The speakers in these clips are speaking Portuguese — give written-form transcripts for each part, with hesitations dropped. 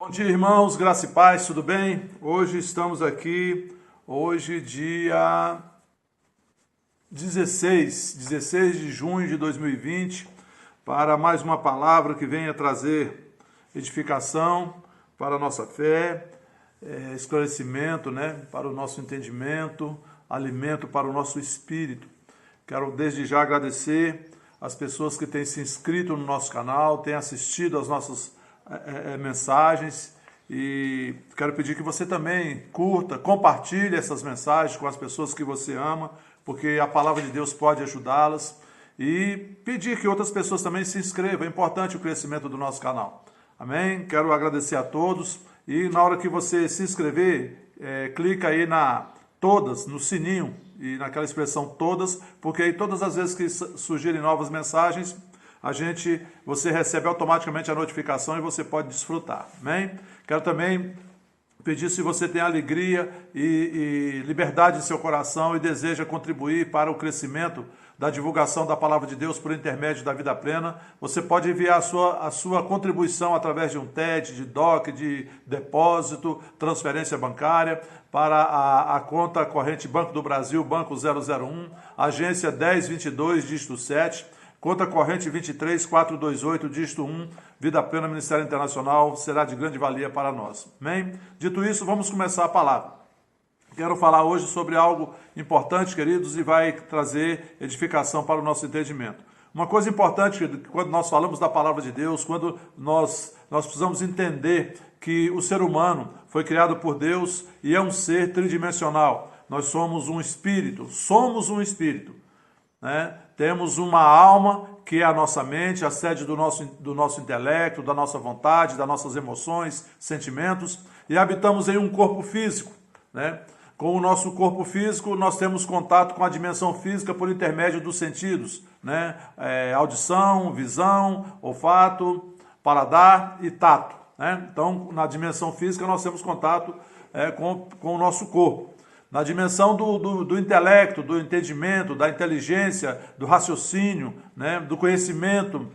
Bom dia, irmãos, graça e paz, tudo bem? Hoje estamos aqui, dia 16 de junho de 2020, para mais uma palavra que venha trazer edificação para a nossa fé, esclarecimento, para o nosso entendimento, alimento para o nosso espírito. Quero desde já agradecer as pessoas que têm se inscrito no nosso canal, têm assistido às nossas mensagens, e quero pedir que você também curta, compartilhe essas mensagens com as pessoas que você ama, porque a palavra de Deus pode ajudá-las, e pedir que outras pessoas também se inscrevam. É importante o crescimento do nosso canal. Amém? Quero agradecer a todos, e na hora que você se inscrever, clica aí no sininho e naquela expressão todas, porque aí todas as vezes que surgirem novas mensagens, você recebe automaticamente a notificação e você pode desfrutar. Amém? Quero também pedir, se você tem alegria e liberdade em seu coração e deseja contribuir para o crescimento da divulgação da palavra de Deus por intermédio da Vida Plena, você pode enviar a sua contribuição através de um TED, de DOC, de depósito, transferência bancária, para a conta corrente Banco do Brasil, Banco 001, agência 1022, dígito 7, conta corrente 23428, dígito 1, Vida Plena, Ministério Internacional, será de grande valia para nós. Amém? Dito isso, vamos começar a palavra. Quero falar hoje sobre algo importante, queridos, e vai trazer edificação para o nosso entendimento. Uma coisa importante, quando nós falamos da palavra de Deus, quando nós precisamos entender que o ser humano foi criado por Deus e é um ser tridimensional. Nós somos um espírito, Temos uma alma, que é a nossa mente, a sede do nosso intelecto, da nossa vontade, das nossas emoções, sentimentos, e habitamos em um corpo físico. Com o nosso corpo físico, nós temos contato com a dimensão física por intermédio dos sentidos, audição, visão, olfato, paladar e tato. Então, na dimensão física, nós temos contato com o nosso corpo. Na dimensão do intelecto, do entendimento, da inteligência, do raciocínio, do conhecimento,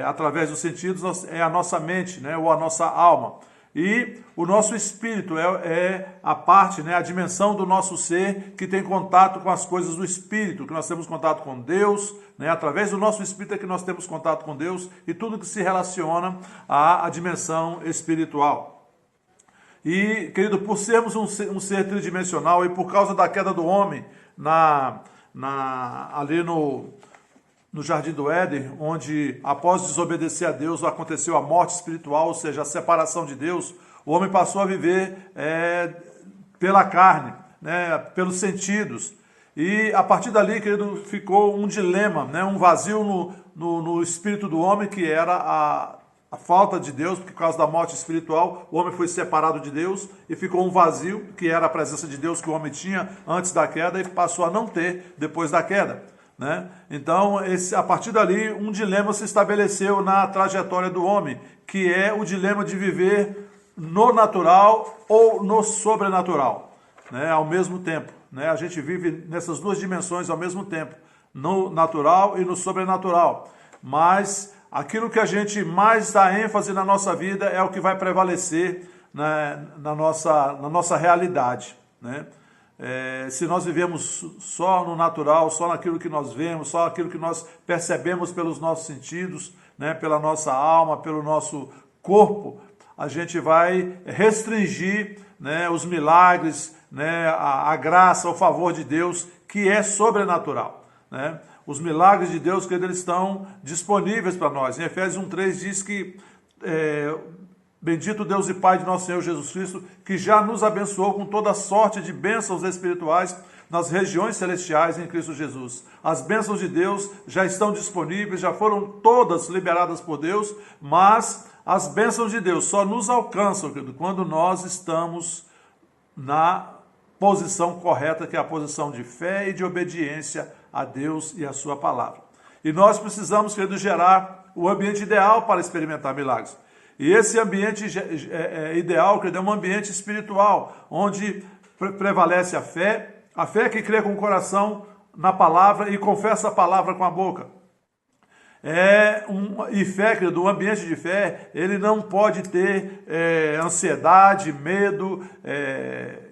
através dos sentidos, é a nossa mente, ou a nossa alma. E o nosso espírito é a parte, a dimensão do nosso ser que tem contato com as coisas do espírito, que nós temos contato com Deus, através do nosso espírito é que nós temos contato com Deus e tudo que se relaciona à dimensão espiritual. E, querido, por sermos um ser tridimensional e por causa da queda do homem ali no Jardim do Éden, onde após desobedecer a Deus aconteceu a morte espiritual, ou seja, a separação de Deus, o homem passou a viver pela carne, pelos sentidos. E a partir dali, querido, ficou um dilema, um vazio no espírito do homem, que era a falta de Deus, porque por causa da morte espiritual, o homem foi separado de Deus e ficou um vazio, que era a presença de Deus que o homem tinha antes da queda e passou a não ter depois da queda. Então, a partir dali, um dilema se estabeleceu na trajetória do homem, que é o dilema de viver no natural ou no sobrenatural, ao mesmo tempo. A gente vive nessas duas dimensões ao mesmo tempo, no natural e no sobrenatural. Mas aquilo que a gente mais dá ênfase na nossa vida é o que vai prevalecer na nossa realidade. Se nós vivemos só no natural, só naquilo que nós vemos, só aquilo que nós percebemos pelos nossos sentidos, pela nossa alma, pelo nosso corpo, a gente vai restringir os milagres, a graça, o favor de Deus, que é sobrenatural. Os milagres de Deus, que eles estão disponíveis para nós. Em Efésios 1:3 diz que bendito Deus e Pai de nosso Senhor Jesus Cristo, que já nos abençoou com toda sorte de bênçãos espirituais nas regiões celestiais em Cristo Jesus. As bênçãos de Deus já estão disponíveis, já foram todas liberadas por Deus, mas as bênçãos de Deus só nos alcançam, querido, quando nós estamos na posição correta, que é a posição de fé e de obediência a Deus e a sua palavra. E nós precisamos, querido, gerar o ambiente ideal para experimentar milagres. E esse ambiente ideal, querido, é um ambiente espiritual, onde prevalece a fé que crê com o coração na palavra e confessa a palavra com a boca. E fé, querido, um ambiente de fé, ele não pode ter ansiedade, medo,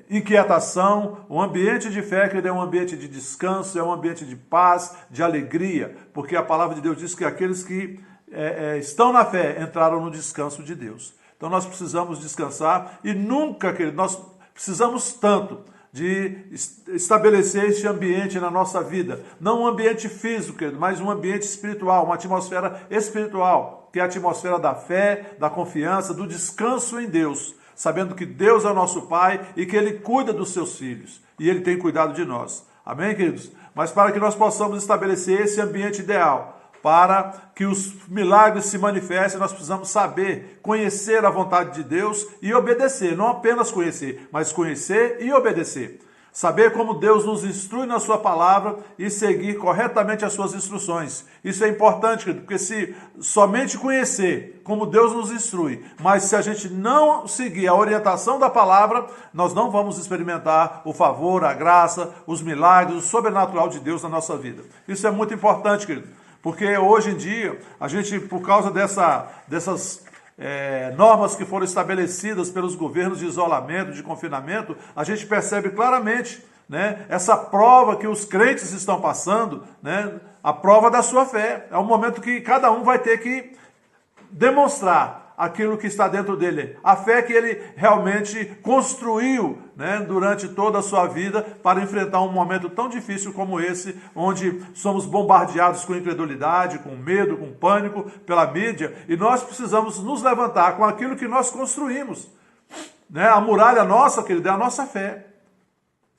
inquietação. Um ambiente de fé, querido, é um ambiente de descanso, é um ambiente de paz, de alegria, porque a palavra de Deus diz que aqueles que estão na fé entraram no descanso de Deus. Então nós precisamos descansar e nunca, querido, nós precisamos tanto de estabelecer este ambiente na nossa vida. Não um ambiente físico, querido, mas um ambiente espiritual, uma atmosfera espiritual, que é a atmosfera da fé, da confiança, do descanso em Deus, sabendo que Deus é o nosso Pai e que Ele cuida dos seus filhos e Ele tem cuidado de nós. Amém, queridos? Mas para que nós possamos estabelecer esse ambiente ideal, para que os milagres se manifestem, nós precisamos saber, conhecer a vontade de Deus e obedecer. Não apenas conhecer, mas conhecer e obedecer. Saber como Deus nos instrui na sua palavra e seguir corretamente as suas instruções. Isso é importante, querido, porque se somente conhecer como Deus nos instrui, mas se a gente não seguir a orientação da palavra, nós não vamos experimentar o favor, a graça, os milagres, o sobrenatural de Deus na nossa vida. Isso é muito importante, querido. Porque hoje em dia, a gente, por causa dessas normas que foram estabelecidas pelos governos de isolamento, de confinamento, a gente percebe claramente, né, essa prova que os crentes estão passando, né, a prova da sua fé. É um momento que cada um vai ter que demonstrar aquilo que está dentro dele, a fé que ele realmente construiu, né, durante toda a sua vida para enfrentar um momento tão difícil como esse, onde somos bombardeados com incredulidade, com medo, com pânico pela mídia, e nós precisamos nos levantar com aquilo que nós construímos. Né? A muralha nossa, querido, é a nossa fé.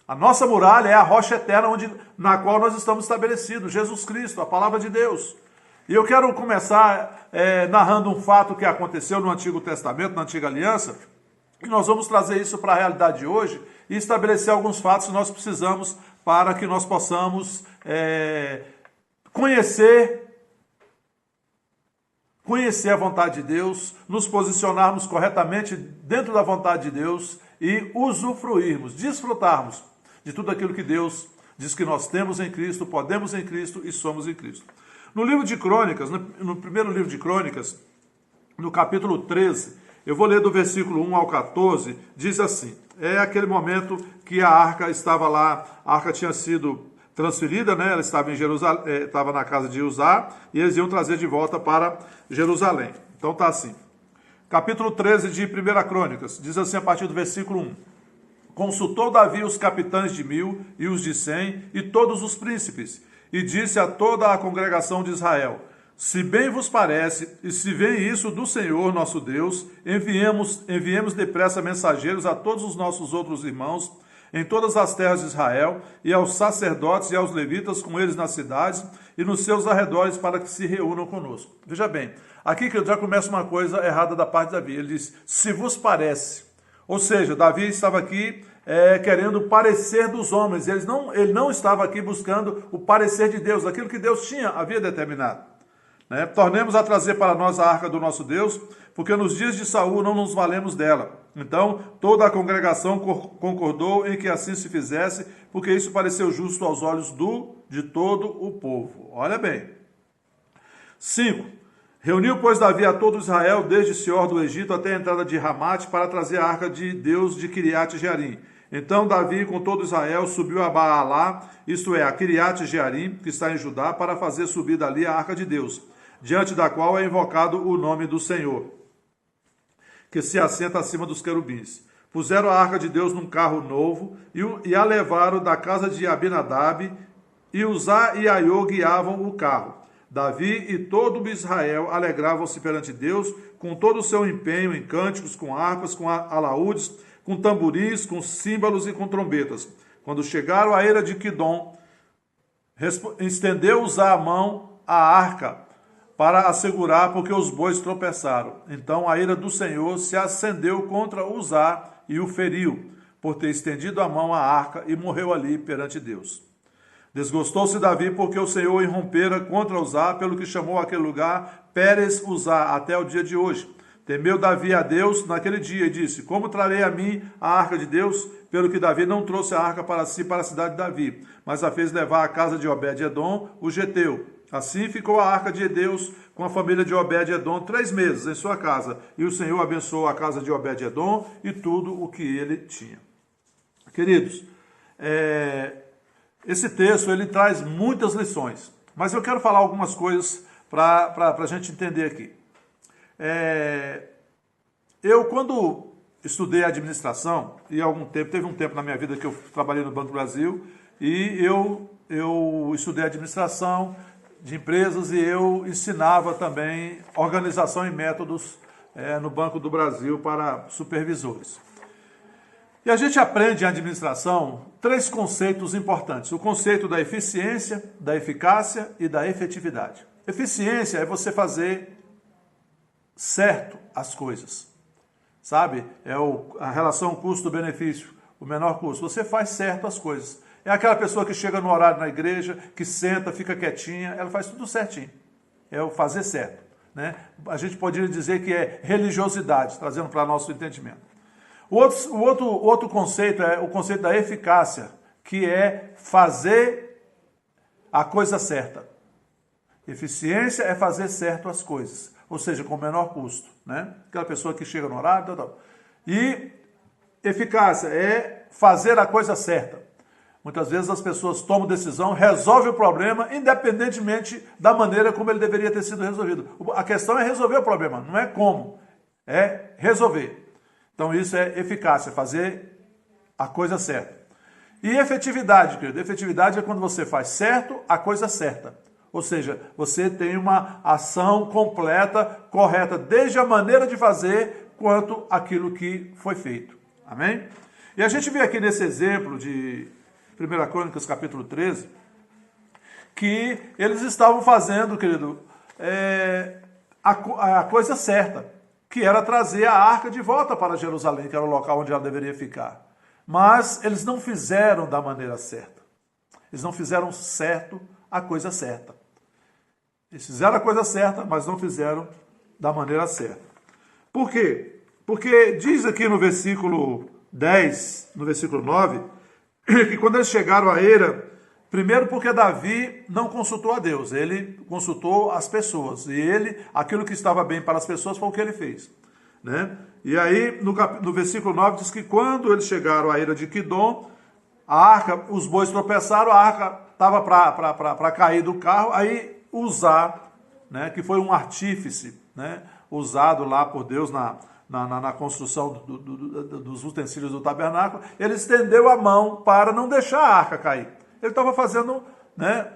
A nossa muralha é a rocha eterna na qual nós estamos estabelecidos, Jesus Cristo, a palavra de Deus. E eu quero começar narrando um fato que aconteceu no Antigo Testamento, na Antiga Aliança, e nós vamos trazer isso para a realidade de hoje e estabelecer alguns fatos que nós precisamos para que nós possamos conhecer a vontade de Deus, nos posicionarmos corretamente dentro da vontade de Deus e usufruirmos, desfrutarmos de tudo aquilo que Deus diz que nós temos em Cristo, podemos em Cristo e somos em Cristo. No livro de Crônicas, no primeiro livro de Crônicas, no capítulo 13, eu vou ler do versículo 1 ao 14, diz assim, é aquele momento que a arca estava lá, a arca tinha sido transferida, né? Ela estava em Jerusalém, estava na casa de Uzá, e eles iam trazer de volta para Jerusalém. Então tá assim, capítulo 13 de 1 Crônicas, diz assim a partir do versículo 1, consultou Davi os capitães de 1000 e os de 100 e todos os príncipes, e disse a toda a congregação de Israel, se bem vos parece, e se vem isso do Senhor nosso Deus, enviemos depressa mensageiros a todos os nossos outros irmãos, em todas as terras de Israel, e aos sacerdotes e aos levitas com eles nas cidades e nos seus arredores, para que se reúnam conosco. Veja bem, aqui que já começa uma coisa errada da parte de Davi, ele diz, se vos parece. Ou seja, Davi estava aqui querendo o parecer dos homens. Ele não estava aqui buscando o parecer de Deus, aquilo que Deus havia determinado. Né? Tornemos a trazer para nós a arca do nosso Deus, porque nos dias de Saul não nos valemos dela. Então toda a congregação concordou em que assim se fizesse, porque isso pareceu justo aos olhos de todo o povo. Olha bem. 5. Reuniu, pois, Davi a todo Israel, desde Sior do Egito até a entrada de Ramate, para trazer a arca de Deus de Kiriat Jearim. Então Davi, com todo Israel, subiu a Baalá, isto é, a Kiriat Jearim, que está em Judá, para fazer subir dali a arca de Deus, diante da qual é invocado o nome do Senhor, que se assenta acima dos querubins. Puseram a arca de Deus num carro novo e a levaram da casa de Abinadab, e Uzá e Aiô guiavam o carro. Davi e todo Israel alegravam-se perante Deus com todo o seu empenho em cânticos, com harpas, com alaúdes, com tamboris, com símbolos e com trombetas. Quando chegaram à eira de Quidom, estendeu Uzá a mão à arca para a segurar, porque os bois tropeçaram. Então a ira do Senhor se acendeu contra Uzá e o feriu, por ter estendido a mão à arca, e morreu ali perante Deus. Desgostou-se Davi, porque o Senhor irrompera contra Uzá, pelo que chamou aquele lugar Pérez Uzá, até o dia de hoje. Temeu Davi a Deus naquele dia e disse, como trarei a mim a arca de Deus? Pelo que Davi não trouxe a arca para si, para a cidade de Davi, mas a fez levar à casa de Obed-edom, o geteu. Assim ficou a arca de Deus com a família de Obed-edom 3 meses em sua casa. E o Senhor abençoou a casa de Obed-edom e tudo o que ele tinha. Queridos, esse texto ele traz muitas lições, mas eu quero falar algumas coisas para a gente entender aqui. Eu, quando estudei administração, e teve um tempo na minha vida que eu trabalhei no Banco do Brasil, e eu estudei administração de empresas e eu ensinava também organização e métodos no Banco do Brasil para supervisores. E a gente aprende em administração 3 conceitos importantes. O conceito da eficiência, da eficácia e da efetividade. Eficiência é você fazer certo as coisas, sabe? É a relação custo-benefício, o menor custo. Você faz certo as coisas. É aquela pessoa que chega no horário na igreja, que senta, fica quietinha, ela faz tudo certinho. É o fazer certo, né? A gente poderia dizer que é religiosidade, trazendo para nosso entendimento. O outro conceito é o conceito da eficácia, que é fazer a coisa certa. Eficiência é fazer certo as coisas, ou seja, com o menor custo, né? Aquela pessoa que chega no horário, tal. E eficácia é fazer a coisa certa. Muitas vezes as pessoas tomam decisão, resolvem o problema, independentemente da maneira como ele deveria ter sido resolvido. A questão é resolver o problema, não é como, é resolver. Então isso é eficácia, fazer a coisa certa. E efetividade, querido, efetividade é quando você faz certo a coisa certa. Ou seja, você tem uma ação completa, correta, desde a maneira de fazer, quanto aquilo que foi feito. Amém? E a gente vê aqui nesse exemplo de 1 Crônicas, capítulo 13, que eles estavam fazendo, querido, a coisa certa, que era trazer a arca de volta para Jerusalém, que era o local onde ela deveria ficar. Mas eles não fizeram da maneira certa. Eles não fizeram certo a coisa certa. Eles fizeram a coisa certa, mas não fizeram da maneira certa. Por quê? Porque diz aqui no versículo 10, no versículo 9, que quando eles chegaram à eira, primeiro porque Davi não consultou a Deus, ele consultou as pessoas, e aquilo que estava bem para as pessoas foi o que ele fez, né? E aí, no versículo 9, diz que quando eles chegaram à eira de Quidom, a arca, os bois tropeçaram, a arca estava para cair do carro, aí Uzá, né, que foi um artífice, né, usado lá por Deus na construção dos utensílios do tabernáculo, ele estendeu a mão para não deixar a arca cair. Ele estava fazendo, né,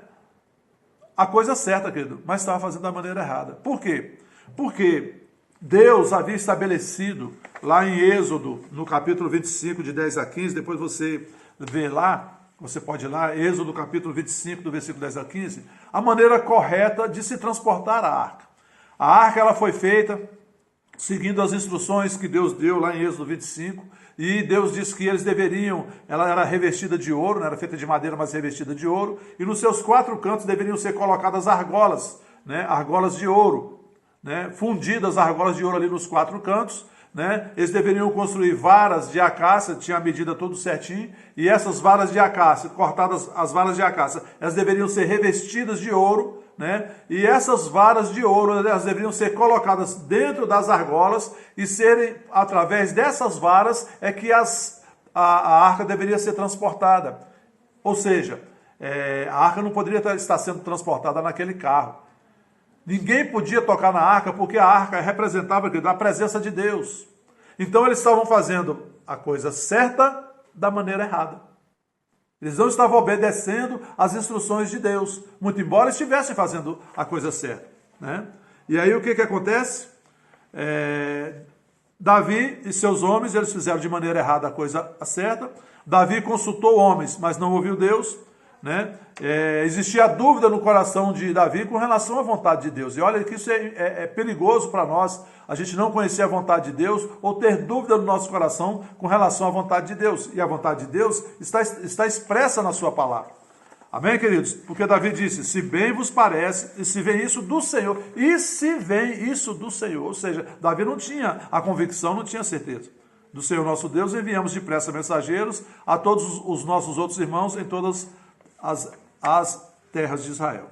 a coisa certa, querido, mas estava fazendo da maneira errada. Por quê? Porque Deus havia estabelecido lá em Êxodo, no capítulo 25, de 10 a 15, depois você vê lá, você pode ir lá, Êxodo capítulo 25, do versículo 10 a 15, a maneira correta de se transportar a arca. A arca ela foi feita seguindo as instruções que Deus deu lá em Êxodo 25, e Deus disse que eles deveriam, ela era revestida de ouro, não era feita de madeira, mas revestida de ouro, e nos seus 4 cantos deveriam ser colocadas argolas, né, argolas de ouro, né, fundidas argolas de ouro ali nos 4 cantos, né? Eles deveriam construir varas de acácia, tinha a medida tudo certinho, e essas varas de acácia, cortadas as varas de acácia, elas deveriam ser revestidas de ouro, né? E essas varas de ouro, elas deveriam ser colocadas dentro das argolas e serem, através dessas varas, é que a arca deveria ser transportada. Ou seja, a arca não poderia estar sendo transportada naquele carro. Ninguém podia tocar na arca, porque a arca representava a presença de Deus. Então eles estavam fazendo a coisa certa da maneira errada. Eles não estavam obedecendo às instruções de Deus, muito embora estivessem fazendo a coisa certa, né? E aí o que acontece? Davi e seus homens, eles fizeram de maneira errada a coisa certa. Davi consultou homens, mas não ouviu Deus, né? Existia dúvida no coração de Davi com relação à vontade de Deus. E olha que isso é perigoso para nós, a gente não conhecer a vontade de Deus ou ter dúvida no nosso coração com relação à vontade de Deus. E a vontade de Deus está expressa na sua palavra. Amém, queridos? Porque Davi disse, se bem vos parece, e se vem isso do Senhor, e se vem isso do Senhor. Ou seja, Davi não tinha a convicção, não tinha certeza. Do Senhor nosso Deus enviamos depressa mensageiros a todos os nossos outros irmãos em todas as terras de Israel.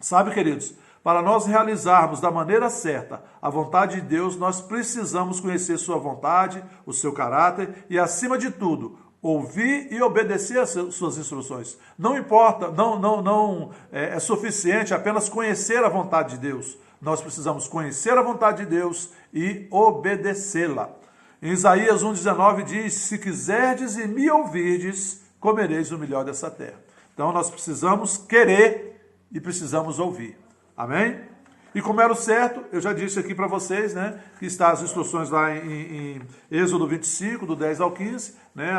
Sabe, queridos, para nós realizarmos da maneira certa a vontade de Deus, nós precisamos conhecer sua vontade, o seu caráter e, acima de tudo, ouvir e obedecer às suas instruções. Não importa, não é suficiente apenas conhecer a vontade de Deus. Nós precisamos conhecer a vontade de Deus e obedecê-la. Em Isaías 1,19 diz: se quiserdes e me ouvirdes, comereis o melhor dessa terra. Então nós precisamos querer e precisamos ouvir. Amém? E como era o certo, eu já disse aqui para vocês, né, que está as instruções lá em Êxodo 25, do 10 ao 15, né,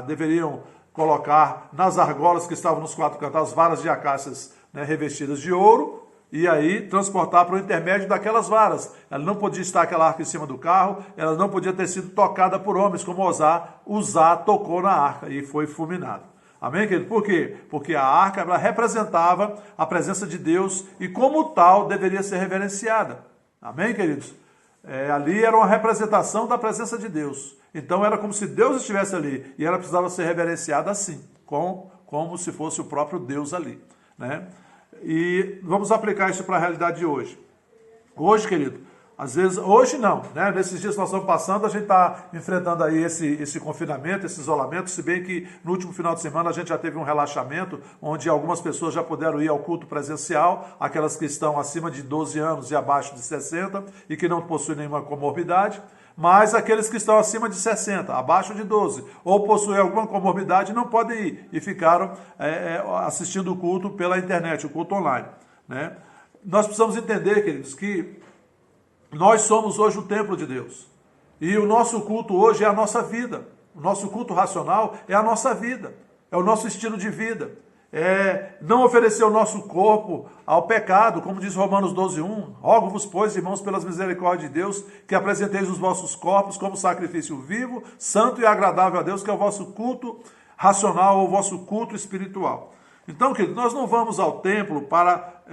deveriam colocar nas argolas que estavam nos 4 cantos as varas de acácias, né, revestidas de ouro, e aí transportar para o intermédio daquelas varas. Ela não podia estar aquela arca em cima do carro, ela não podia ter sido tocada por homens, como Uzá tocou na arca e foi fulminado. Amém, querido? Por quê? Porque a arca ela representava a presença de Deus e, como tal, deveria ser reverenciada. Amém, queridos? Ali era uma representação da presença de Deus. Então era como se Deus estivesse ali e ela precisava ser reverenciada assim, como se fosse o próprio Deus ali, né? E vamos aplicar isso para a realidade de hoje. Hoje, querido, às vezes, hoje não, né? Nesses dias que nós estamos passando, a gente está enfrentando aí esse confinamento, esse isolamento, se bem que no último final de semana a gente já teve um relaxamento, onde algumas pessoas já puderam ir ao culto presencial, aquelas que estão acima de 12 anos e abaixo de 60 e que não possuem nenhuma comorbidade, mas aqueles que estão acima de 60, abaixo de 12, ou possuem alguma comorbidade, não podem ir e ficaram assistindo o culto pela internet, o culto online, né? Nós precisamos entender, queridos, que nós somos hoje o templo de Deus. E o nosso culto hoje é a nossa vida. O nosso culto racional é a nossa vida. É o nosso estilo de vida. É não oferecer o nosso corpo ao pecado, como diz Romanos 12:1. Rogo-vos, pois, irmãos, pelas misericórdias de Deus, que apresenteis os vossos corpos como sacrifício vivo, santo e agradável a Deus, que é o vosso culto racional ou o vosso culto espiritual. Então, querido, nós não vamos ao templo para...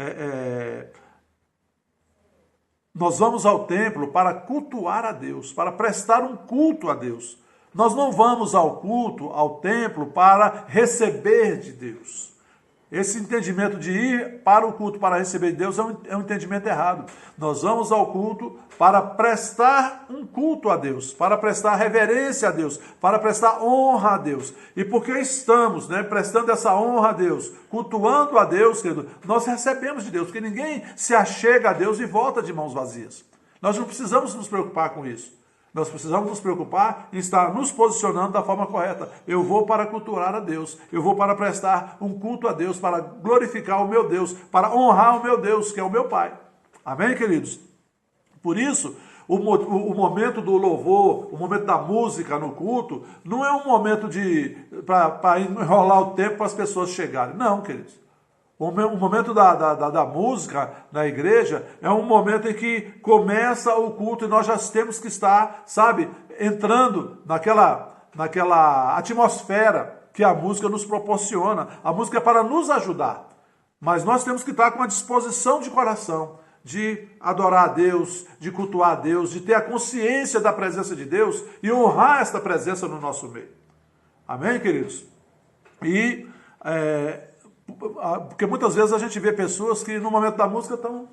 Nós vamos ao templo para cultuar a Deus, para prestar um culto a Deus. Nós não vamos ao culto, ao templo, para receber de Deus. Esse entendimento de ir para o culto para receber de Deus é um entendimento errado. Nós vamos ao culto para prestar um culto a Deus, para prestar reverência a Deus, para prestar honra a Deus. E porque estamos, né, prestando essa honra a Deus, cultuando a Deus, querido, nós recebemos de Deus, porque ninguém se achega a Deus e volta de mãos vazias. Nós não precisamos nos preocupar com isso. Nós precisamos nos preocupar em estar nos posicionando da forma correta. Eu vou para cultuar a Deus, eu vou para prestar um culto a Deus, para glorificar o meu Deus, para honrar o meu Deus, que é o meu Pai. Amém, queridos? Por isso, o momento do louvor, o momento da música no culto, não é um momento para enrolar o tempo para as pessoas chegarem. Não, queridos. O momento da música na igreja é um momento em que começa o culto e nós já temos que estar, sabe, entrando naquela atmosfera que a música nos proporciona. A música é para nos ajudar, mas nós temos que estar com uma disposição de coração, de adorar a Deus, de cultuar a Deus, de ter a consciência da presença de Deus e honrar esta presença no nosso meio. Amém, queridos? E... porque muitas vezes a gente vê pessoas que no momento da música estão,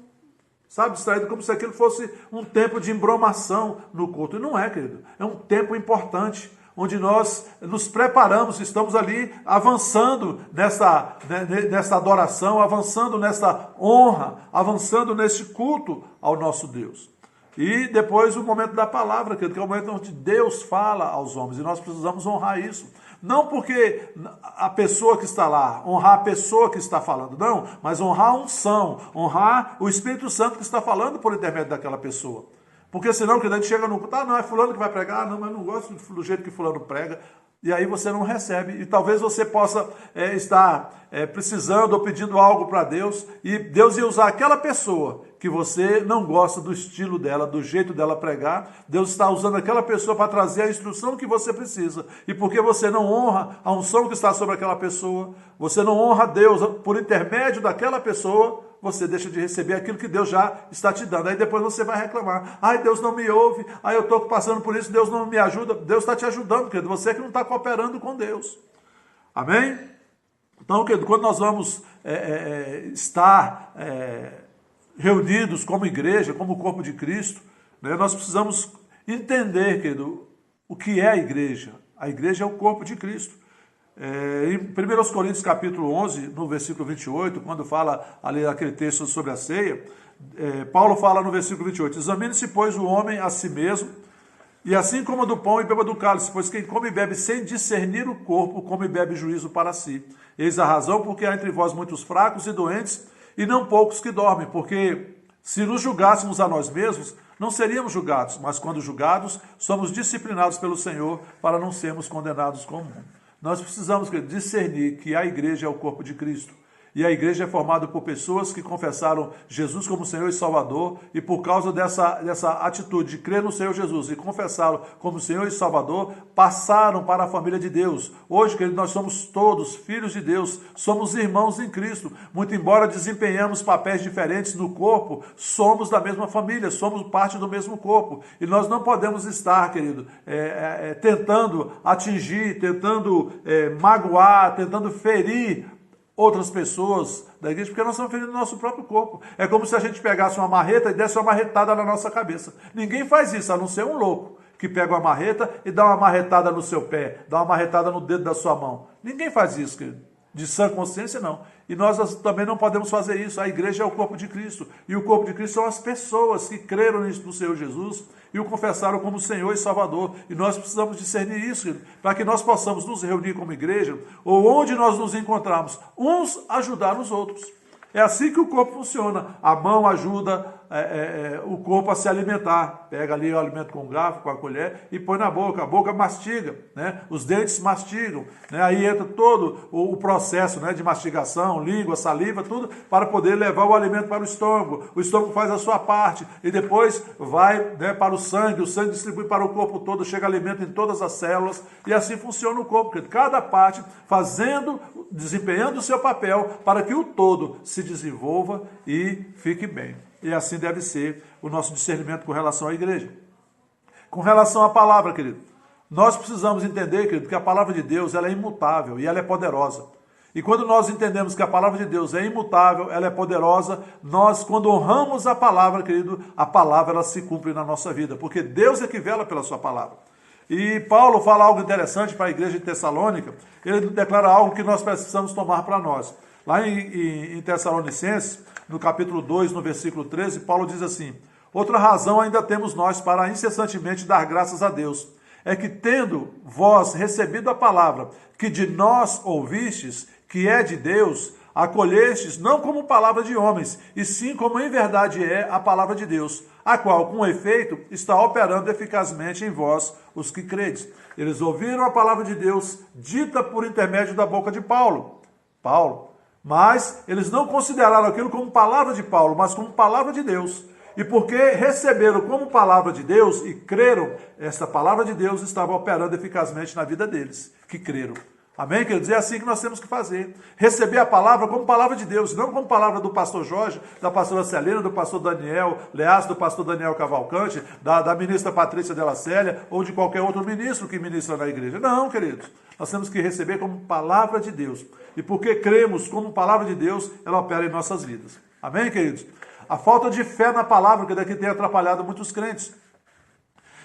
sabe, distraídas, como se aquilo fosse um tempo de embromação no culto. E não é, querido. É um tempo importante, onde nós nos preparamos, estamos ali avançando nessa adoração, avançando nessa honra, avançando nesse culto ao nosso Deus. E depois o momento da palavra, querido, que é o momento onde Deus fala aos homens, e nós precisamos honrar isso. Não porque a pessoa que está lá, honrar a pessoa que está falando, não, mas honrar a unção, honrar o Espírito Santo que está falando por intermédio daquela pessoa. Porque senão, que a gente chega no culto, não, é fulano que vai pregar, não, mas não gosto do jeito que fulano prega, e aí você não recebe. E talvez você possa estar precisando ou pedindo algo para Deus, e Deus ia usar aquela pessoa que você não gosta do estilo dela, do jeito dela pregar. Deus está usando aquela pessoa para trazer a instrução que você precisa. E porque você não honra a unção que está sobre aquela pessoa, você não honra a Deus por intermédio daquela pessoa, você deixa de receber aquilo que Deus já está te dando. Aí depois você vai reclamar. Ai, Deus não me ouve. Ai, eu estou passando por isso, Deus não me ajuda. Deus está te ajudando, querido. Você que não está cooperando com Deus. Amém? Então, querido, quando nós vamos estar reunidos como igreja, como corpo de Cristo, né? Nós precisamos entender, querido, o que é a igreja. A igreja é o corpo de Cristo. Em 1 Coríntios capítulo 11, no versículo 28, quando fala ali aquele texto sobre a ceia, Paulo fala no versículo 28, examine-se, pois, o homem a si mesmo, e assim coma do pão e beba do cálice, pois quem come e bebe sem discernir o corpo, come e bebe juízo para si. Eis a razão porque há entre vós muitos fracos e doentes, e não poucos que dormem, porque se nos julgássemos a nós mesmos, não seríamos julgados, mas quando julgados, somos disciplinados pelo Senhor para não sermos condenados com o mundo. Nós precisamos discernir que a igreja é o corpo de Cristo. E a igreja é formada por pessoas que confessaram Jesus como Senhor e Salvador, e por causa dessa atitude de crer no Senhor Jesus e confessá-lo como Senhor e Salvador, passaram para a família de Deus. Hoje, querido, nós somos todos filhos de Deus, somos irmãos em Cristo. Muito embora desempenhemos papéis diferentes no corpo, somos da mesma família, somos parte do mesmo corpo. E nós não podemos estar, querido, tentando atingir, tentando magoar, tentando ferir outras pessoas da igreja, porque nós estamos ferindo o nosso próprio corpo. É como se a gente pegasse uma marreta e desse uma marretada na nossa cabeça. Ninguém faz isso, a não ser um louco, que pega uma marreta e dá uma marretada no seu pé, dá uma marretada no dedo da sua mão. Ninguém faz isso, querido. De sã consciência, não. E nós também não podemos fazer isso. A igreja é o corpo de Cristo. E o corpo de Cristo são as pessoas que creram no Senhor Jesus e o confessaram como Senhor e Salvador. E nós precisamos discernir isso, para que nós possamos nos reunir como igreja, ou onde nós nos encontrarmos, uns ajudar os outros. É assim que o corpo funciona. A mão ajuda o corpo a se alimentar. Pega ali o alimento com o garfo, com a colher e põe na boca. A boca mastiga, né? Os dentes mastigam. Né? Aí entra todo o processo, né, de mastigação, língua, saliva, tudo, para poder levar o alimento para o estômago. O estômago faz a sua parte e depois vai, né, para o sangue distribui para o corpo todo, chega alimento em todas as células e assim funciona o corpo. Cada parte desempenhando o seu papel para que o todo se desenvolva e fique bem. E assim deve ser o nosso discernimento com relação à igreja. Com relação à palavra, querido, nós precisamos entender, querido, que a palavra de Deus ela é imutável e ela é poderosa. E quando nós entendemos que a palavra de Deus é imutável, ela é poderosa, nós, quando honramos a palavra, querido, a palavra ela se cumpre na nossa vida, porque Deus é que vela pela sua palavra. E Paulo fala algo interessante para a igreja de Tessalônica, ele declara algo que nós precisamos tomar para nós. Lá em Tessalonicenses, no capítulo 2, no versículo 13, Paulo diz assim, outra razão ainda temos nós para incessantemente dar graças a Deus, é que tendo vós recebido a palavra que de nós ouvistes, que é de Deus, acolhestes não como palavra de homens, e sim como em verdade é a palavra de Deus, a qual, com efeito, está operando eficazmente em vós, os que credes. Eles ouviram a palavra de Deus dita por intermédio da boca de Paulo, mas eles não consideraram aquilo como palavra de Paulo, mas como palavra de Deus. E porque receberam como palavra de Deus e creram, esta palavra de Deus estava operando eficazmente na vida deles, que creram. Amém, queridos? É assim que nós temos que fazer. Receber a palavra como palavra de Deus, não como palavra do pastor Jorge, da pastora Celina, do pastor Daniel Leás, do pastor Daniel Cavalcante, da ministra Patrícia Della Célia, ou de qualquer outro ministro que ministra na igreja. Não, queridos. Nós temos que receber como palavra de Deus. E porque cremos como palavra de Deus, ela opera em nossas vidas. Amém, queridos? A falta de fé na palavra que daqui tem atrapalhado muitos crentes.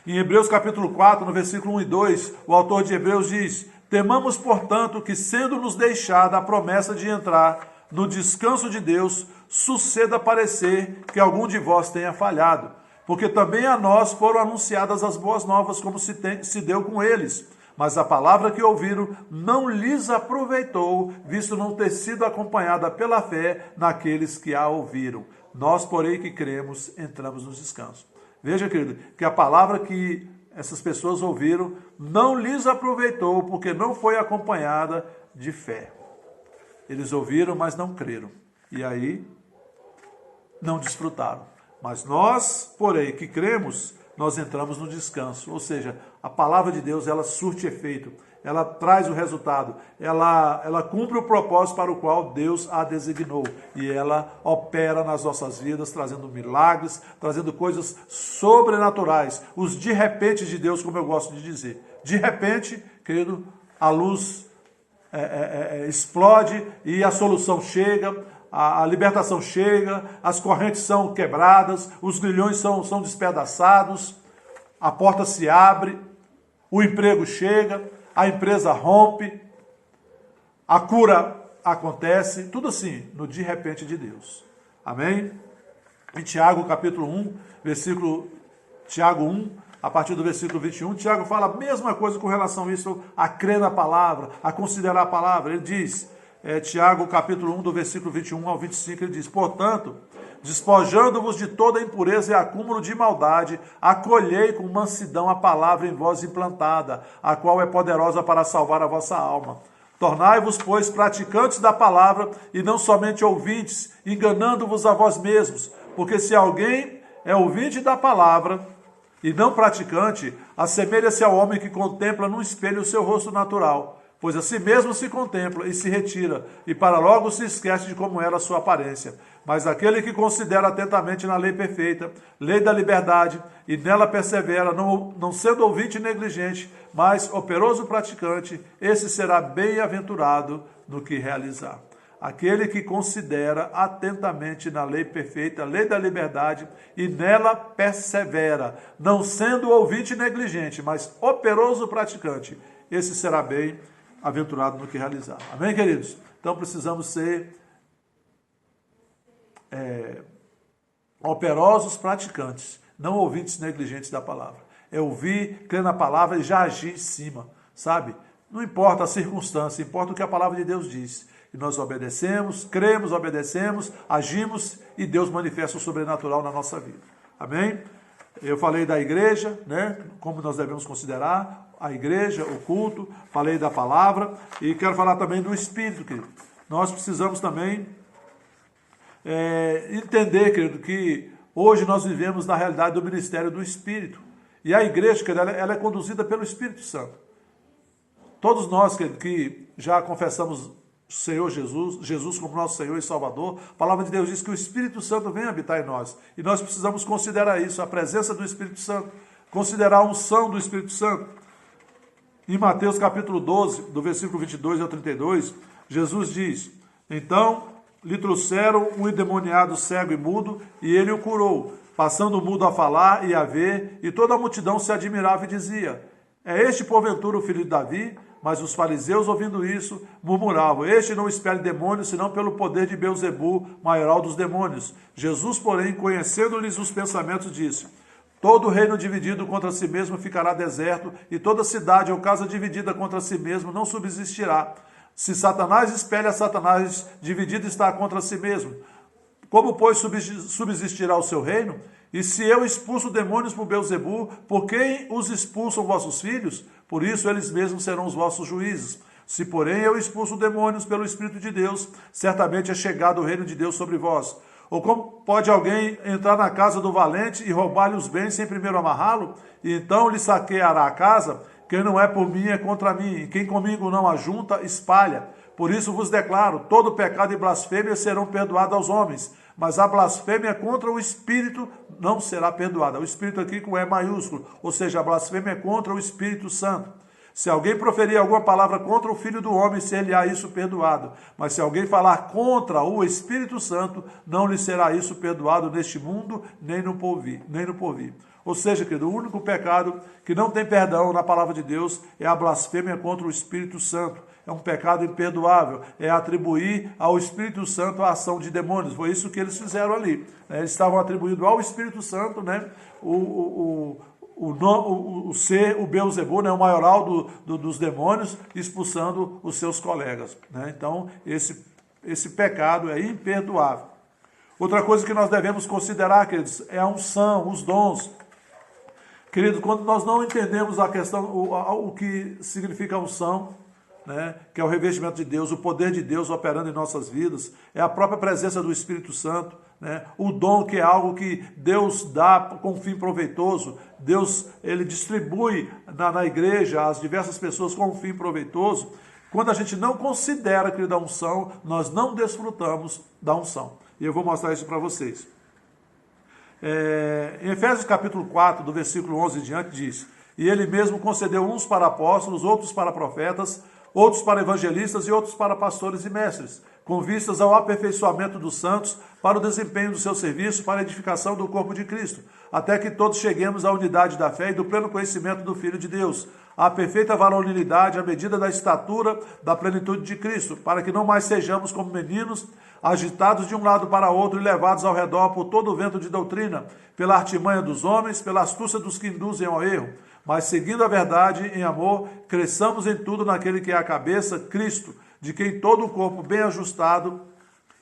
Em Hebreus capítulo 4, no versículo 1 e 2, o autor de Hebreus diz, temamos, portanto, que sendo-nos deixada a promessa de entrar no descanso de Deus, suceda parecer que algum de vós tenha falhado. Porque também a nós foram anunciadas as boas novas, como se deu com eles. Mas a palavra que ouviram não lhes aproveitou, visto não ter sido acompanhada pela fé naqueles que a ouviram. Nós, porém, que cremos, entramos no descanso. Veja, querido, que a palavra que essas pessoas ouviram não lhes aproveitou, porque não foi acompanhada de fé. Eles ouviram, mas não creram. E aí, não desfrutaram. Mas nós, porém, que cremos, nós entramos no descanso. Ou seja, a palavra de Deus, ela surte efeito. Ela traz o resultado, ela cumpre o propósito para o qual Deus a designou. E ela opera nas nossas vidas, trazendo milagres, trazendo coisas sobrenaturais. Os de repente de Deus, como eu gosto de dizer. De repente, querido, a luz explode e a solução chega, a libertação chega, as correntes são quebradas, os grilhões são despedaçados, a porta se abre, o emprego chega, a empresa rompe, a cura acontece, tudo assim, no de repente de Deus. Amém? Em Tiago, capítulo 1, Tiago 1, a partir do versículo 21, Tiago fala a mesma coisa com relação a isso, a crer na palavra, a considerar a palavra. Ele diz, Tiago, capítulo 1, do versículo 21 ao 25, ele diz, portanto, despojando-vos de toda impureza e acúmulo de maldade, acolhei com mansidão a palavra em vós implantada, a qual é poderosa para salvar a vossa alma. Tornai-vos, pois, praticantes da palavra e não somente ouvintes, enganando-vos a vós mesmos. Porque se alguém é ouvinte da palavra e não praticante, assemelha-se ao homem que contempla num espelho o seu rosto natural, pois a si mesmo se contempla e se retira, e para logo se esquece de como era a sua aparência. Mas aquele que considera atentamente na lei perfeita, lei da liberdade, e nela persevera, não sendo ouvinte negligente, mas operoso praticante, esse será bem-aventurado no que realizar. Aquele que considera atentamente na lei perfeita, lei da liberdade, e nela persevera, não sendo ouvinte negligente, mas operoso praticante, esse será bem-aventurado no que realizar. Amém, queridos? Então precisamos ser operosos praticantes, não ouvintes negligentes da palavra. É ouvir, crer na palavra e já agir em cima, sabe? Não importa a circunstância, importa o que a palavra de Deus diz. E nós obedecemos, cremos, obedecemos, agimos e Deus manifesta o sobrenatural na nossa vida. Amém? Eu falei da igreja, né? Como nós devemos considerar a igreja, o culto, falei da palavra e quero falar também do Espírito, querido. Nós precisamos também entender, querido, que hoje nós vivemos na realidade do ministério do Espírito. E a igreja, querido, ela é conduzida pelo Espírito Santo. Todos nós, querido, que já confessamos o Senhor Jesus como nosso Senhor e Salvador, a palavra de Deus diz que o Espírito Santo vem habitar em nós. E nós precisamos considerar isso, a presença do Espírito Santo, considerar a unção do Espírito Santo. Em Mateus capítulo 12, do versículo 22 ao 32, Jesus diz, então lhe trouxeram um endemoniado cego e mudo, e ele o curou, passando o mudo a falar e a ver, e toda a multidão se admirava e dizia, é este porventura o filho de Davi? Mas os fariseus, ouvindo isso, murmuravam, este não espere demônios, senão pelo poder de Beelzebu, maioral dos demônios. Jesus, porém, conhecendo-lhes os pensamentos, disse, todo reino dividido contra si mesmo ficará deserto, e toda cidade ou casa dividida contra si mesmo não subsistirá. Se Satanás espelha Satanás, dividido está contra si mesmo. Como, pois, subsistirá o seu reino? E se eu expulso demônios por Beelzebu, por quem os expulsam vossos filhos? Por isso eles mesmos serão os vossos juízes. Se, porém, eu expulso demônios pelo Espírito de Deus, certamente é chegado o reino de Deus sobre vós. Ou como pode alguém entrar na casa do valente e roubar-lhe os bens sem primeiro amarrá-lo? E então lhe saqueará a casa? Quem não é por mim é contra mim, e quem comigo não ajunta, espalha. Por isso vos declaro, todo pecado e blasfêmia serão perdoados aos homens, mas a blasfêmia contra o Espírito não será perdoada. O Espírito aqui com E maiúsculo, ou seja, a blasfêmia é contra o Espírito Santo. Se alguém proferir alguma palavra contra o Filho do Homem, ser-lhe-á isso perdoado. Mas se alguém falar contra o Espírito Santo, não lhe será isso perdoado neste mundo, nem no porvir. Ou seja, querido, o único pecado que não tem perdão na palavra de Deus é a blasfêmia contra o Espírito Santo. É um pecado imperdoável, é atribuir ao Espírito Santo a ação de demônios. Foi isso que eles fizeram ali. Eles estavam atribuindo ao Espírito Santo, né, o Beelzebu, né, o maioral dos demônios, expulsando os seus colegas. Né? Então, esse pecado é imperdoável. Outra coisa que nós devemos considerar, queridos, é a unção, os dons. Querido, quando nós não entendemos a questão, o que significa a unção, né, que é o revestimento de Deus, o poder de Deus operando em nossas vidas, é a própria presença do Espírito Santo, né, o dom que é algo que Deus dá com fim proveitoso, Deus ele distribui na igreja as diversas pessoas com um fim proveitoso. Quando a gente não considera, querido, a unção, nós não desfrutamos da unção. E eu vou mostrar isso para vocês. Em Efésios capítulo 4, do versículo 11 em diante, diz, e ele mesmo concedeu uns para apóstolos, outros para profetas, outros para evangelistas e outros para pastores e mestres, com vistas ao aperfeiçoamento dos santos, para o desempenho do seu serviço, para a edificação do corpo de Cristo, até que todos cheguemos à unidade da fé e do pleno conhecimento do Filho de Deus, à perfeita varonilidade, à medida da estatura da plenitude de Cristo, para que não mais sejamos como meninos, agitados de um lado para outro e levados ao redor por todo o vento de doutrina, pela artimanha dos homens, pela astúcia dos que induzem ao erro, mas seguindo a verdade em amor, cresçamos em tudo naquele que é a cabeça, Cristo, de quem todo o corpo bem ajustado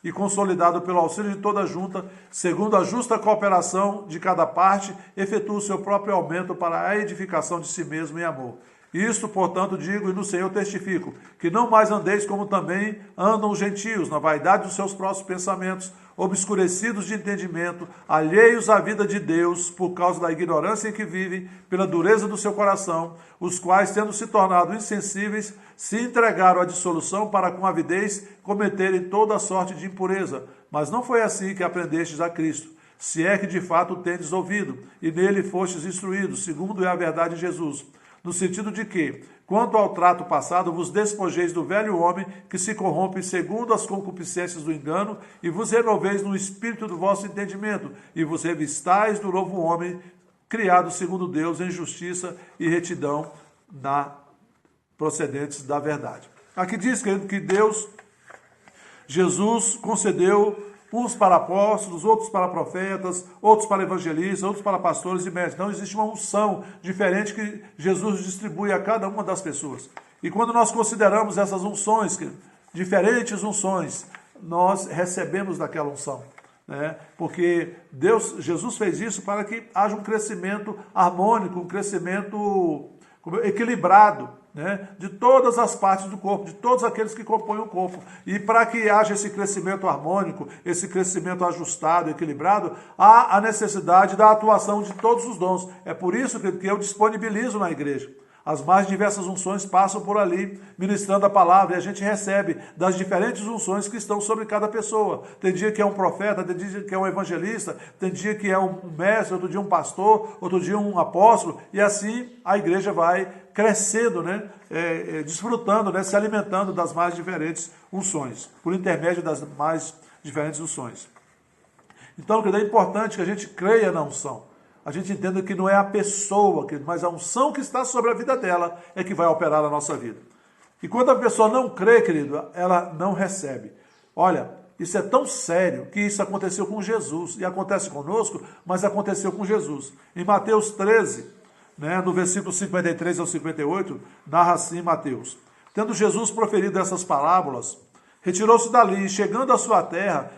e consolidado pelo auxílio de toda a junta, segundo a justa cooperação de cada parte, efetua o seu próprio aumento para a edificação de si mesmo em amor. Isto, portanto, digo e no Senhor testifico, que não mais andeis como também andam os gentios, na vaidade dos seus próprios pensamentos, obscurecidos de entendimento, alheios à vida de Deus, por causa da ignorância em que vivem, pela dureza do seu coração, os quais, tendo se tornado insensíveis, se entregaram à dissolução para com avidez cometerem toda a sorte de impureza. Mas não foi assim que aprendestes a Cristo, se é que de fato o tendes ouvido, e nele fostes instruídos, segundo é a verdade de Jesus, no sentido de que, quanto ao trato passado, vos despojeis do velho homem que se corrompe segundo as concupiscências do engano, e vos renoveis no espírito do vosso entendimento, e vos revistais do novo homem, criado segundo Deus em justiça e retidão procedentes da verdade. Aqui diz, querido, que Jesus concedeu uns para apóstolos, outros para profetas, outros para evangelistas, outros para pastores e mestres. Então existe uma unção diferente que Jesus distribui a cada uma das pessoas. E quando nós consideramos essas unções, diferentes unções, nós recebemos daquela unção, né? Porque Jesus fez isso para que haja um crescimento harmônico, um crescimento equilibrado, né, de todas as partes do corpo, de todos aqueles que compõem o corpo. E para que haja esse crescimento harmônico, esse crescimento ajustado, equilibrado, há a necessidade da atuação de todos os dons. É por isso que eu disponibilizo na igreja. As mais diversas unções passam por ali, ministrando a palavra, e a gente recebe das diferentes unções que estão sobre cada pessoa. Tem dia que é um profeta, tem dia que é um evangelista, tem dia que é um mestre, outro dia um pastor, outro dia um apóstolo, e assim a igreja vai crescendo, né? Desfrutando, né? Se alimentando das mais diferentes unções, por intermédio das mais diferentes unções. Então, é importante que a gente creia na unção. A gente entenda que não é a pessoa, mas a unção que está sobre a vida dela é que vai operar na nossa vida. E quando a pessoa não crê, querido, ela não recebe. Olha, isso é tão sério que isso aconteceu com Jesus. E acontece conosco, mas aconteceu com Jesus. Em Mateus 13, né, no versículo 53 ao 58, narra assim Mateus: tendo Jesus proferido essas parábolas, retirou-se dali, chegando à sua terra,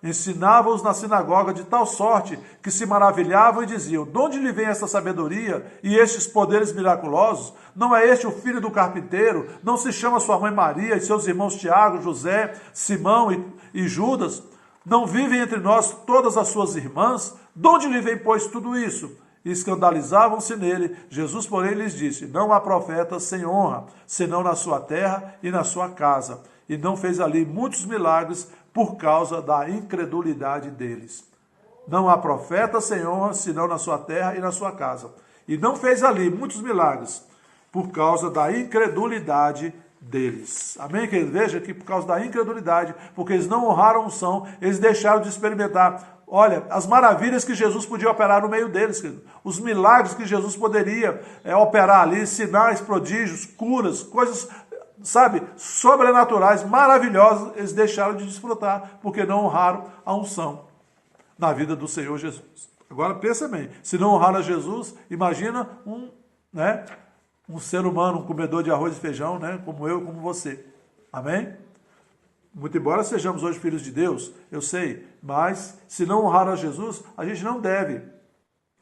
ensinava-os na sinagoga de tal sorte que se maravilhavam e diziam: de onde lhe vem esta sabedoria e estes poderes miraculosos? Não é este o filho do carpinteiro? Não se chama sua mãe Maria e seus irmãos Tiago, José, Simão e Judas? Não vivem entre nós todas as suas irmãs? De onde lhe vem, pois, tudo isso? E escandalizavam-se nele. Jesus, porém, lhes disse: não há profeta sem honra, senão na sua terra e na sua casa. E não fez ali muitos milagres por causa da incredulidade deles. Não há profeta sem honra, senão na sua terra e na sua casa. E não fez ali muitos milagres por causa da incredulidade deles. Amém, querido? Veja que por causa da incredulidade, porque eles não honraram a unção, eles deixaram de experimentar, olha, as maravilhas que Jesus podia operar no meio deles, querido. Os milagres que Jesus poderia operar ali, sinais, prodígios, curas, coisas, sabe, sobrenaturais, maravilhosas, eles deixaram de desfrutar, porque não honraram a unção na vida do Senhor Jesus. Agora pensa bem, se não honraram a Jesus, imagina um ser humano, um comedor de arroz e feijão, né, como eu, como você. Amém? Muito embora sejamos hoje filhos de Deus, eu sei, mas se não honrar a Jesus, a gente não deve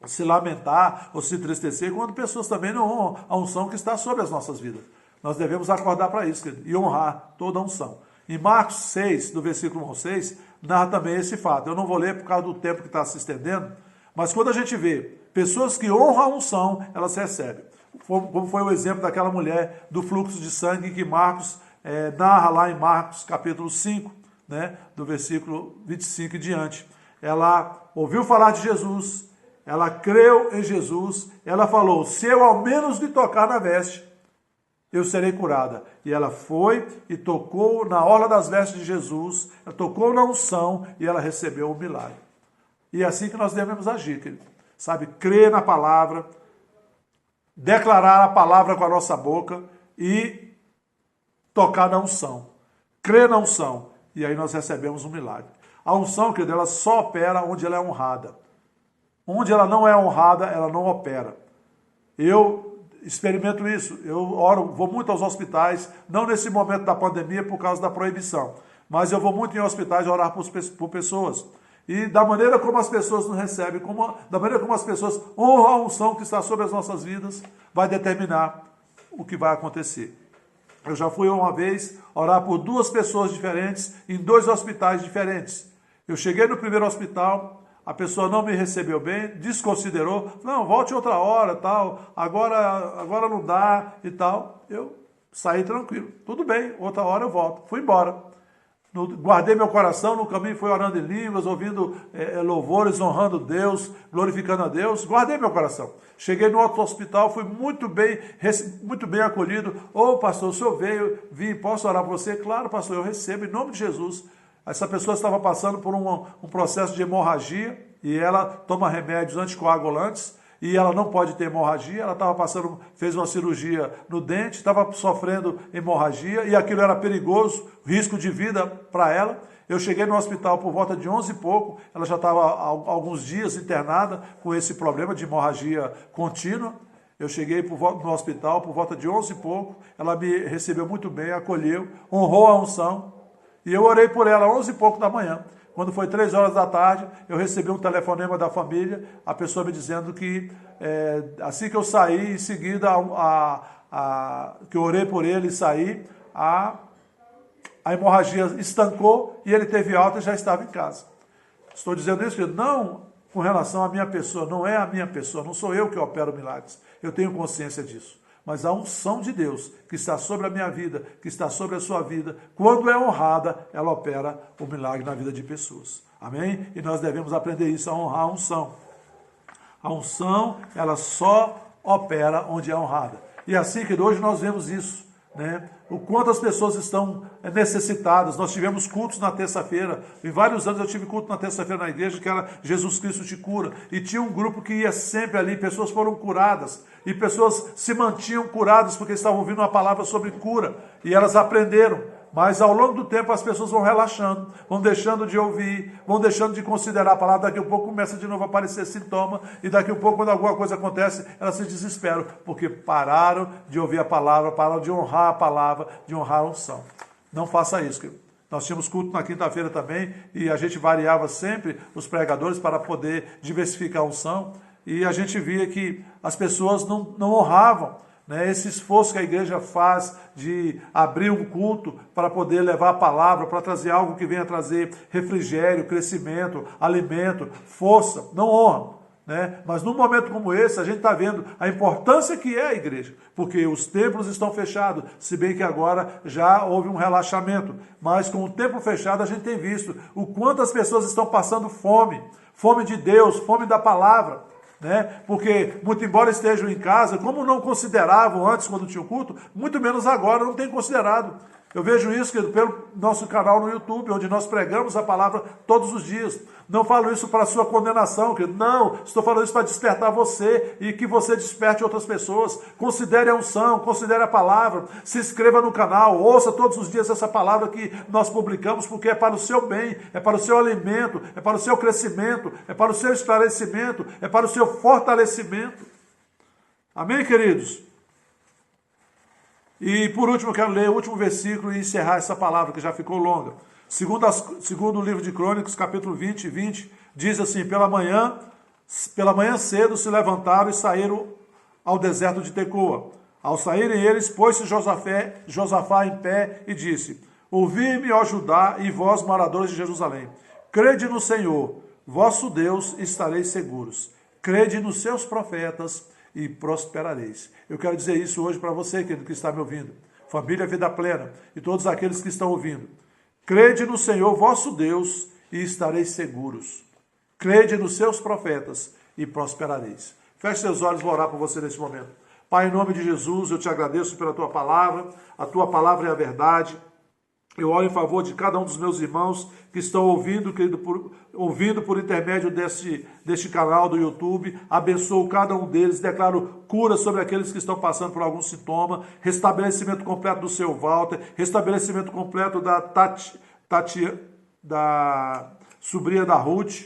se lamentar ou se entristecer quando pessoas também não honram a unção que está sobre as nossas vidas. Nós devemos acordar para isso, querido, e honrar toda a unção. Em Marcos 6, do versículo 1 ao 6, narra também esse fato. Eu não vou ler por causa do tempo que está se estendendo, mas quando a gente vê pessoas que honram a unção, elas recebem. Como foi o exemplo daquela mulher do fluxo de sangue que Marcos narra lá em Marcos capítulo 5, né, do versículo 25 e diante. Ela ouviu falar de Jesus ela creu em Jesus, ela falou, se eu ao menos lhe tocar na veste, eu serei curada. E ela foi e tocou na orla das vestes de Jesus, ela tocou na unção e ela recebeu o milagre. E é assim que nós devemos agir, querido. Sabe, crer na palavra, declarar a palavra com a nossa boca e tocar na unção. Crer na unção. E aí nós recebemos um milagre. A unção, querido, ela só opera onde ela é honrada. Onde ela não é honrada, ela não opera. Eu experimento isso. Eu oro, vou muito aos hospitais, não nesse momento da pandemia por causa da proibição, mas eu vou muito em hospitais orar por pessoas. E da maneira como as pessoas nos recebem, da maneira como as pessoas honram a unção que está sobre as nossas vidas, vai determinar o que vai acontecer. Eu já fui uma vez orar por 2 pessoas diferentes em 2 hospitais diferentes. Eu cheguei no primeiro hospital, a pessoa não me recebeu bem, desconsiderou, não, volte outra hora, tal, agora não dá e tal. Eu saí tranquilo, tudo bem, outra hora eu volto. Fui embora. Guardei meu coração, no caminho fui orando em línguas, ouvindo louvores, honrando Deus, glorificando a Deus. Guardei meu coração. Cheguei no outro hospital, fui muito bem acolhido. Ô, pastor, o senhor vim, posso orar por você? Claro, pastor, eu recebo em nome de Jesus. Essa pessoa estava passando por um processo de hemorragia e ela toma remédios anticoagulantes e ela não pode ter hemorragia. Ela fez uma cirurgia no dente, estava sofrendo hemorragia e aquilo era perigoso, risco de vida para ela. Eu cheguei no hospital por volta de 11 e pouco, ela já estava há alguns dias internada com esse problema de hemorragia contínua. Eu cheguei no hospital por volta de 11 e pouco, ela me recebeu muito bem, acolheu, honrou a unção. E eu orei por ela 11 e pouco da manhã. Quando foi 3 horas da tarde, eu recebi um telefonema da família, a pessoa me dizendo que assim que eu saí, em seguida, que eu orei por ele e saí, a hemorragia estancou e ele teve alta e já estava em casa. Estou dizendo isso, querido, não com relação à minha pessoa, não é a minha pessoa, não sou eu que opero milagres, eu tenho consciência disso. Mas a unção de Deus, que está sobre a minha vida, que está sobre a sua vida, quando é honrada, ela opera o milagre na vida de pessoas. Amém? E nós devemos aprender isso, a honrar a unção. A unção, ela só opera onde é honrada. E assim que hoje nós vemos isso, né? O quanto as pessoas estão necessitadas. Nós tivemos cultos na terça-feira. Em vários anos eu tive culto na terça-feira na igreja, que era Jesus Cristo te cura. E tinha um grupo que ia sempre ali, pessoas foram curadas. E pessoas se mantinham curadas porque estavam ouvindo uma palavra sobre cura. E elas aprenderam. Mas ao longo do tempo as pessoas vão relaxando, vão deixando de ouvir, vão deixando de considerar a palavra. Daqui a pouco começa de novo a aparecer sintoma. E daqui a pouco, quando alguma coisa acontece, elas se desesperam. Porque pararam de ouvir a palavra, pararam de honrar a palavra, de honrar a unção. Não faça isso, querido. Nós tínhamos culto na quinta-feira também e a gente variava sempre os pregadores para poder diversificar a unção. E a gente via que as pessoas não honravam, né, esse esforço que a igreja faz de abrir um culto para poder levar a palavra, para trazer algo que venha trazer refrigério, crescimento, alimento, força, não honra. Né? Mas num momento como esse, a gente está vendo a importância que é a igreja, porque os templos estão fechados, se bem que agora já houve um relaxamento, mas com o templo fechado a gente tem visto o quanto as pessoas estão passando fome, fome de Deus, fome da palavra. Né? Porque, muito embora estejam em casa, como não consideravam antes quando tinha o culto, muito menos agora não tem considerado. Eu vejo isso, querido, pelo nosso canal no YouTube, onde nós pregamos a palavra todos os dias. Não falo isso para a sua condenação, querido. Não, estou falando isso para despertar você e que você desperte outras pessoas. Considere a unção, considere a palavra, se inscreva no canal, ouça todos os dias essa palavra que nós publicamos, porque é para o seu bem, é para o seu alimento, é para o seu crescimento, é para o seu esclarecimento, é para o seu fortalecimento. Amém, queridos? E por último, eu quero ler o último versículo e encerrar essa palavra, que já ficou longa. Segundo o livro de Crônicas, capítulo 20, diz assim: pela manhã cedo se levantaram e saíram ao deserto de Tecoa. Ao saírem eles, pôs-se Josafá em pé e disse: ouvi-me, ó Judá, e vós, moradores de Jerusalém. Crede no Senhor, vosso Deus, e estareis seguros. Crede nos seus profetas e prosperareis. Eu quero dizer isso hoje para você, querido, que está me ouvindo. Família Vida Plena e todos aqueles que estão ouvindo. Crede no Senhor vosso Deus e estareis seguros. Crede nos seus profetas e prosperareis. Feche seus olhos, vou orar por você neste momento. Pai, em nome de Jesus, eu te agradeço pela tua palavra. A tua palavra é a verdade. Eu oro em favor de cada um dos meus irmãos que estão ouvindo, querido, ouvindo por intermédio deste canal do YouTube. Abençoo cada um deles, declaro cura sobre aqueles que estão passando por algum sintoma, restabelecimento completo do seu Walter, restabelecimento completo da da sobrinha da Ruth,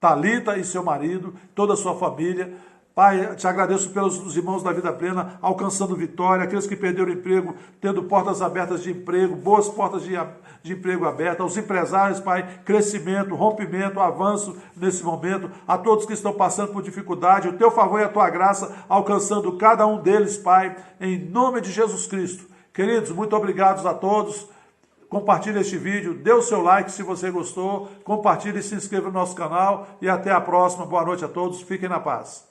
Thalita e seu marido, toda a sua família. Pai, te agradeço pelos irmãos da Vida Plena alcançando vitória, aqueles que perderam emprego, tendo portas abertas de emprego, boas portas de emprego abertas, aos empresários, Pai, crescimento, rompimento, avanço nesse momento, a todos que estão passando por dificuldade, o teu favor e a tua graça alcançando cada um deles, Pai, em nome de Jesus Cristo. Queridos, muito obrigados a todos. Compartilhe este vídeo, dê o seu like se você gostou, compartilhe e se inscreva no nosso canal e até a próxima. Boa noite a todos, fiquem na paz.